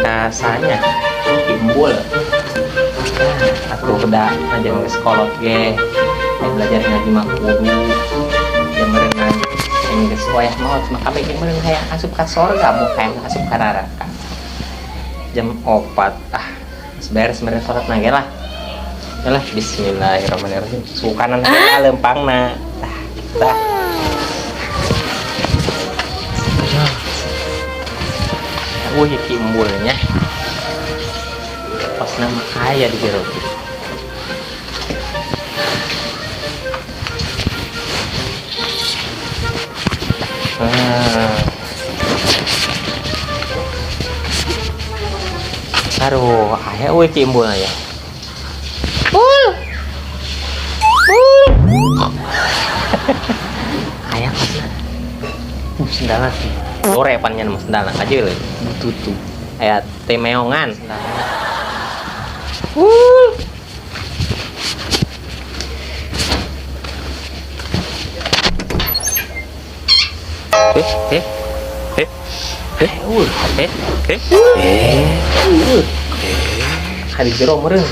Rasanya timbul atau kedak aja ke sekolah ge belajar ngaji mah kudu jam berenang ini geus wayah maot maka bikin meureun hayang asup ka sorga mau hayang asup ka neraka jam 4 beres salat na ge lah. Yalah bismillahirrahmanirrahim sukanan lempangna tah kimbulnya pas nama kaya di jero aduh ayah kimbul ya ayah pasna sendala sih sore panjang mas sendala aja le bututu ayah temeongan hari jero meureun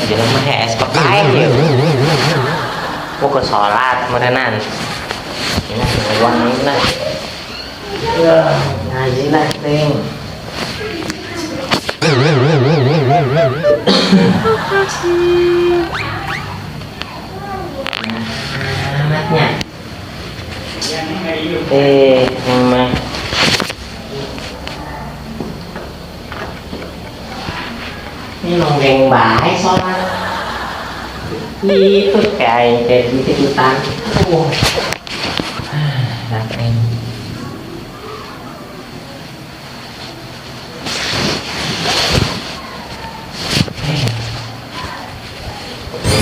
jelema es pakai ya mau ke sholat merenan ini uang mana ya ngaji lah ting anaknya emang ini nonggeng baik sholat itu kayak ikutan ngapain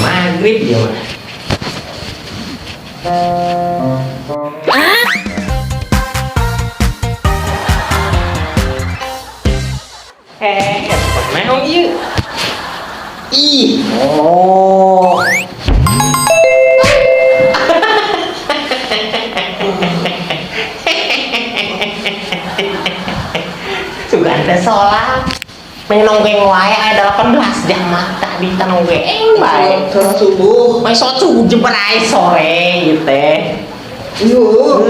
maghrib ya mana memang iya ih oh sudah ada sholat menonggeng wae ada 18 jam mata di tanonggeng bae sholat subuh main sholat subuh jemperai sore gitu teh yuk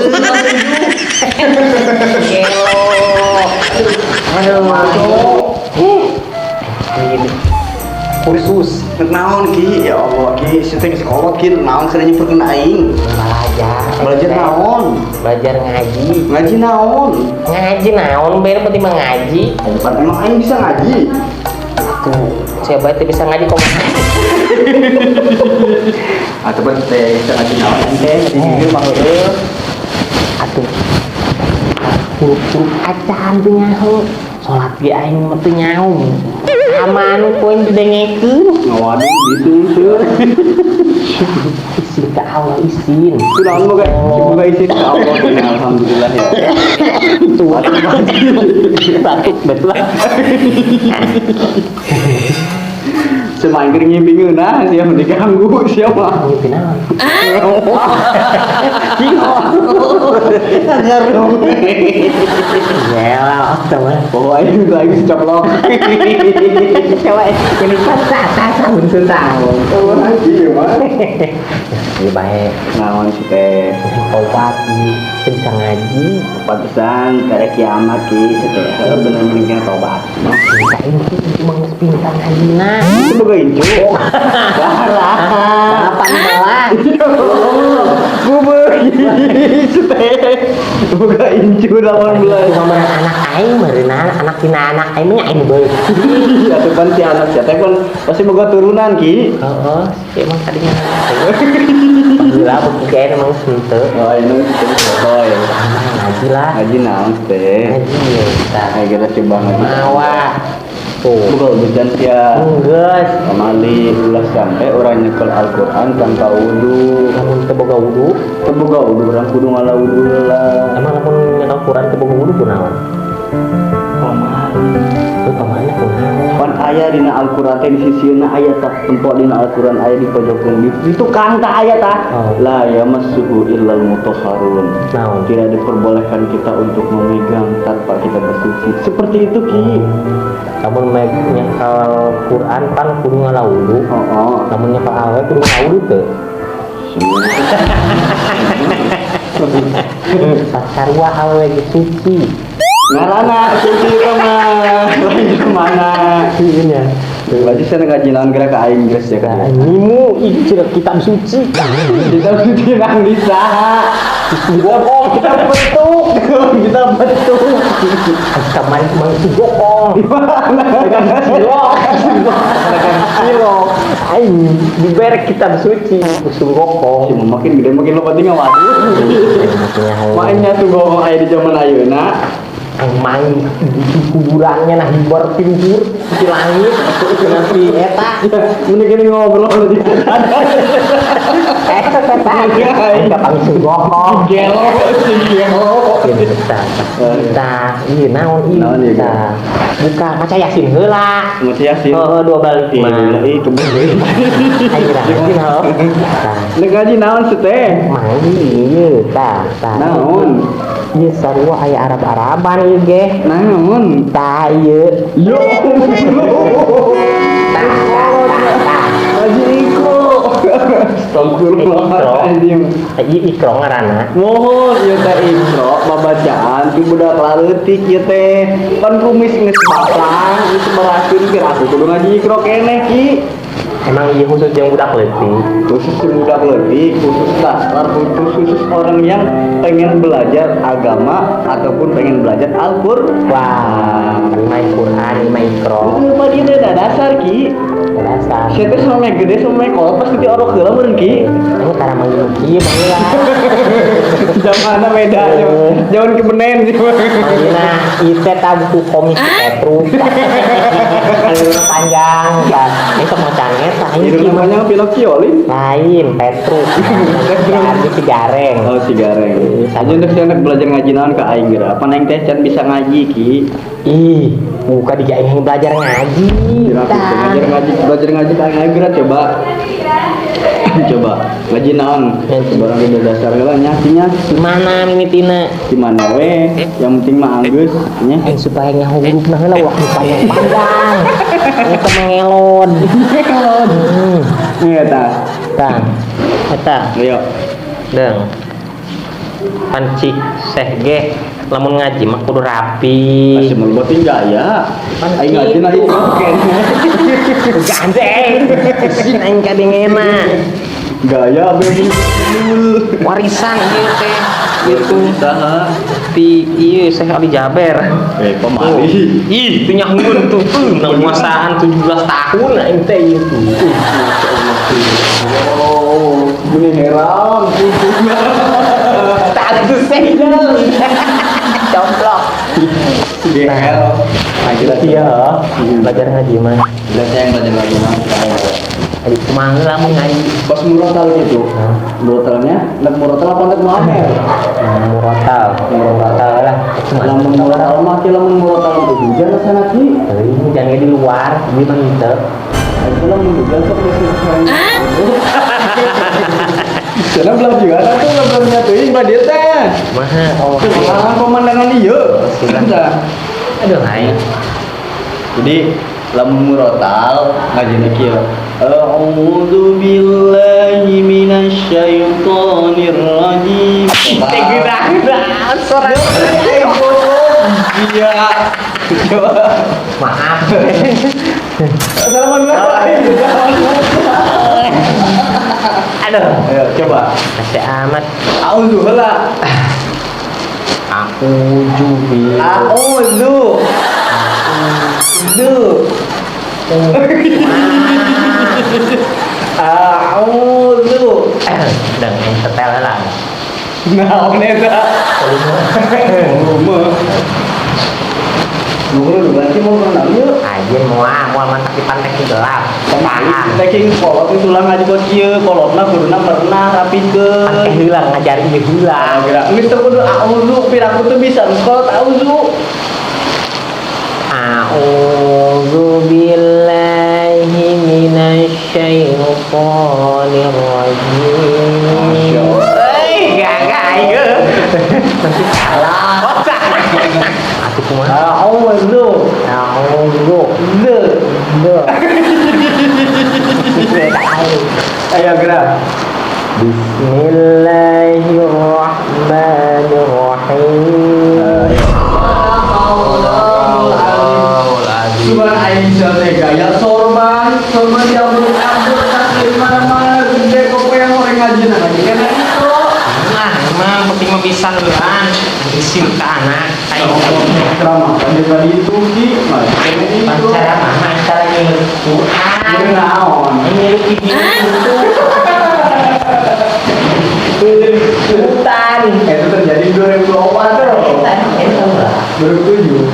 kursus naon ki ya Allah ki syuting sekolah ki naon kada nyimpen aing belajar naon belajar ngaji ngaji naon bener penting ngaji depan emang aing bisa ngaji tuh siapa teh bisa ngaji kok atau teh bisa ngaji naon teh di sini mah atuh huruf acan teh nyaho salat ge aing mah teu nyaho aman poin didengekeun ngawaduh gitu seueur izin ka Allah izin kunaon moga izin ka Allah alhamdulillah ya tua sakit betul semain keur ngimpi nah siapa diganggu siapa ngimpi naon ngaruh ya lah teman pokoknya itu lagi coplok coba ini sasa unsur tahu oh lagi mah ya baik naon sih teh obat bisa ngaji pantesan karek kiamat ki teh bener mendingan tobat bisa ini cuma pintar ngaji nah semoga incu parah 18 bubur teh semoga incu 18 ngomong anak aing meureunna anak tina anak aing nya aing beuk atuh kan si anak sia teh pun pasti boga turunan ki heeh emang tadinya gila bukan emang henteu oh ini boy ngaji lah ngaji naon teh ngaji ya kita ayo kita coba ngaji mawa Tuh. Bukan hujan ya. Guys, Kemali ulah sampai orang nyekel Al-Quran tanpa wudu. namun teboga wudu, Kebuka wudu orang kudu ngalah wudu lah. emang namun nyekel Quran teboga wudu kunaon? Kemali. Itu kemana kunaon? Pan ayah dina Al-Quran teh di sisieuna aya tah tempat dina Al-Quran aya di pojokeun di tukang tah aya tah. Oh. La yamassuhu illal mutahharun. Naon? Tidak diperbolehkan kita untuk memegang tanpa kita bersuci. Seperti itu Ki. Namun nyekel Quran kan kudu ngalah wudu. Oh. Namun nyekel awe kudu ngalah wudu teu. Pasarua awe ge suci. Ngarana suci itu mah lain kemana? Iya. Berarti saya ngaji naon gerak ke aing geus ya kan. Nimu itu kitab suci. Kita suci nang bisa. Bohong, Kita betuk. Kita betuk. kemarin kemarin itu bohong. Cilok, cilok. Aing diberek kitab suci, usul gokong. Cuma makin gede makin lo penting waduh. Mainnya tuh gokong aya di zaman ayeuna. Main di kuburannya nah di bar tidur di langit itu nanti eta Mending ini ngobrol di eta enggak pangis gokong gelo gelo. kita iya naon Naon ieu, kita buka maca yasin heula Mati yasin. oh dua balik mah Ih kebun. ayo yasin heuh Nek ngaji naon sih teh? main ieu tah Naon? ieu sarua aya Arab-Araban ieu ge Naon? tah ieu Yo. tah Ngaji ikro. Astagfirullahaladzim. ieu ikro ngaranna Mohon ieu teh ikro babacaan ti budak leutik ieu teh. Pan kumis geus batang, geus barasin keur aku kudu ngaji ikro keneh Ki. emang ieu khusus yang budak leutik Khusus budak leutik, khusus dasar, khusus orang yang pengen belajar agama ataupun pengen belajar Al-Qur'an. wah main Quran main ikro Itu mah dia ada dasar Ki. dasar Saya teh sama gede sama kolot pasti di orok heula meureun Ki. ini cara manggil ieu manggil Zamanna beda. Zaman kebenen sih. Manggilna ieu teh tah buku komik Petrus alur panjang kan ini semacam eta Itu ini namanya Pinocchio Lin. lain Petrus tadi si gareng Oh si Gareng. Aja untuk saya belajar ngaji naon ka aing geura. Apa neng teh can bisa ngaji Ki? ih buka di yang belajar ngaji Kira tah. belajar ngaji ka aing geura coba. Coba ngaji naon? Barang udah dasar heula nya nya. Gimana mimitina Di mana we? Yang penting mah anggeus nya. supaya ngahurupna heula waktu panjang eta mengelon Iya tah. tah eta Ayo. deng pancik seh ge lamun ngaji mah kudu rapi Masih melbotin gaya. Aing ngaji na ieu keneh. gandeng sin aing kadengena Gaya bener. warisan ieu teh Itu saha? ti ieu Syekh Ali Jaber Pemali. ih teu nyahoeun tuh nang masaan 17 tahun aing teh ieu tuh Oh, bener heran. status segel complok GL. Akhirnya iya belajar ngaji mah Belajar yang belajar lagi Adik kumaha lamun ngaji Pas murotal gitu. Murotalnya, nak murotal apa nak muamer? murotal lah Lamun murotal mah ki lamun murotal itu hujan sana ki. ini jangan di luar di mana gitu Aku lamun hujan sok geus Sana belajar tuh belum nyatuin mbak dia teh. maha oh Malah pemandangan ieu. aduh lain Jadi lamun murotal ngajina kieu. A'udzu billahi minasyaitonir rajim. geda suara Iya. Coba. maaf Assalamualaikum. aduh Ayo coba. masih amat A'udzu heula. aku jubil A'udzu. A'udzu. dan yang setel lah Naon eta? Nunggu berarti mau renang yuk. Ajen mau mantap di pantai gelap. Paham. Taking kolot itu lah ngaji buat kieu, kolotna kuduna pernah rapi ke. Pantai hilang ngajarin dia hilang. Kira geus teu kudu auzu, piraku tuh bisa kolot auzu. A'udzu billahi minasyaitonir rajim. Enggak, ayo. Nanti salah. Oh, salah. Aku kumaha? Auzu. Ayo gerak. Bismillahirrahmanirrahim. Cuman Aisyah teh gaya sorban yang berabur di mana-mana gede kok yang orang ngaji ngaji kan itu. Nah, emang penting mah bisa luan. Isi ke anak. Ayo. Drama kan dari itu ki, mas. Pancara mama cara nyuruh Quran. Ini naon? Nyuruh video itu. Hutan. Itu terjadi 2004 tuh. Itu lah. 2007.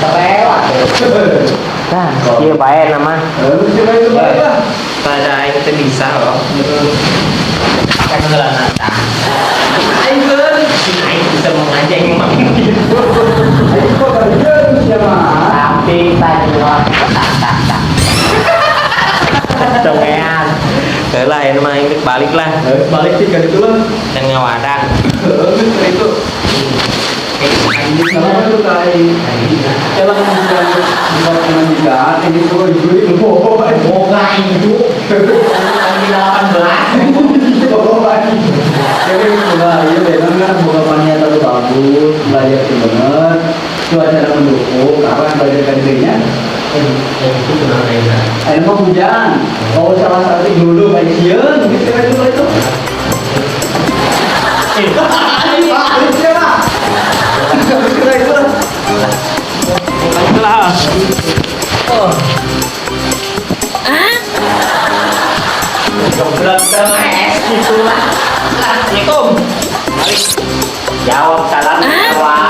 Terlewat. Nah, dia baik nama. Coba itu baik lah. Pada itu bisa loh. Kan ngelah nata. Aing bisa mengajak imam gitu. Ayo kok kerja siapa? Tapi tadi loh. Tak. Congean. Lah ya mah ini balik lah. Balik sih kan itu lah. Dan ngawadan. Itu. Nama itu kai. Kalau bukan buat pendidikan, ini tuh ibu itu bohong. Moga ibu. Lagi 18. Bohong. Jadi boga iya memang kan boga panitia terlalu bagus, belajar itu benar, cuaca mendukung, kapan belajar kadernya? Itu kenal Aina. Ayo mah hujan. Oh salah satu dulu baik sieun, gitu kan itu. Assalamualaikum. Jawab salam jawab.